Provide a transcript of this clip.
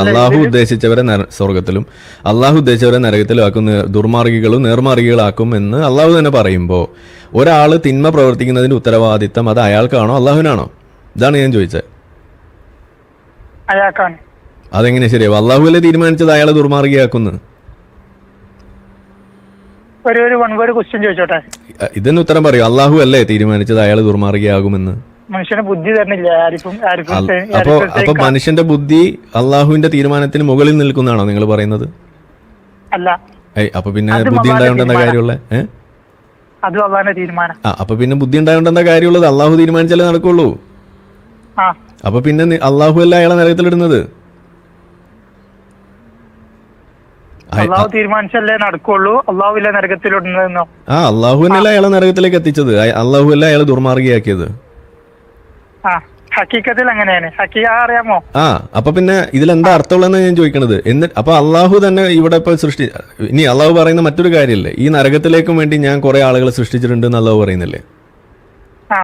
അള്ളാഹു ഉദ്ദേശിച്ചവരെ സ്വർഗത്തിലും അള്ളാഹു ഉദ്ദേശിച്ചവരെ നരകത്തിലും ആക്കും, ദുർമാർഗികളും നേർമാർഗികളാക്കും എന്ന് അള്ളാഹു തന്നെ പറയുമ്പോൾ ഒരാൾ തിന്മ പ്രവർത്തിക്കുന്നതിന്റെ ഉത്തരവാദിത്തം അത് അയാൾക്കാണോ അള്ളാഹുവിനാണോ? ഇതാണ് ഞാൻ ചോദിച്ചത്. അയാൾക്കാണ്. അതെങ്ങനെ ശരിയാവും? അള്ളാഹു അല്ലേ തീരുമാനിച്ചത് അയാളെ ദുർമാർഗിയാക്കുന്നു? ഒരു വൺ വേർഡ് ക്വസ്റ്റ്യൻ ചോദിച്ചോട്ടെ. ഇതിന് ഉത്തരം പറയൂ. അള്ളാഹു അല്ലേ തീരുമാനിച്ചത് അയാൾ ദുർമാർഗിയാകുമെന്ന്? മനുഷ്യന് ബുദ്ധി തരണില്ല അപ്പൊ മനുഷ്യന്റെ ബുദ്ധി അള്ളാഹുവിന്റെ തീരുമാനത്തിന് മുകളിൽ നിൽക്കുന്നതാണോ നിങ്ങൾ പറയുന്നത്? അല്ല. അപ്പൊ പിന്നെ ബുദ്ധി ഉണ്ടായോണ്ടെന്താ കാര്യമുള്ള? അത് അള്ളാഹിന്റെ തീരുമാനം. അപ്പൊ പിന്നെ ബുദ്ധി ഉണ്ടായോണ്ടെന്താ കാര്യമുള്ളത്? അള്ളാഹു തീരുമാനിച്ചാലേ നടക്കുള്ളൂ. അപ്പൊ പിന്നെ അള്ളാഹു അല്ല അയാളെ നരകത്തിലിടുന്നത്? അള്ളാഹു തീരുമാനിച്ചല്ലേ നടക്കുള്ളൂ. അള്ളാഹു ഇല്ല നരകത്തിലിടുന്നതെന്നോ? അള്ളാഹു തന്നെയല്ല അയാളെ നരകത്തിലേക്ക് എത്തിച്ചത്. അള്ളാഹു അല്ല അയാളെ ദുർമാർഗിയാക്കിയത്. ഹക്കീക്കത്തിൽ അങ്ങനെയാണ്. അറിയാമോ? അപ്പൊ പിന്നെ ഇതിലെന്താ അർത്ഥമുള്ളതെന്ന് ഞാൻ ചോദിക്കണത്. അപ്പൊ അള്ളാഹു തന്നെ ഇവിടെ ഇപ്പൊ ഇനി അള്ളാഹു പറയുന്ന മറ്റൊരു കാര്യമല്ലേ, ഈ നരകത്തിലേക്കും വേണ്ടി ഞാൻ കുറെ ആളുകളെ സൃഷ്ടിച്ചിട്ടുണ്ട് എന്ന് അള്ളാഹു പറയുന്നില്ലേ?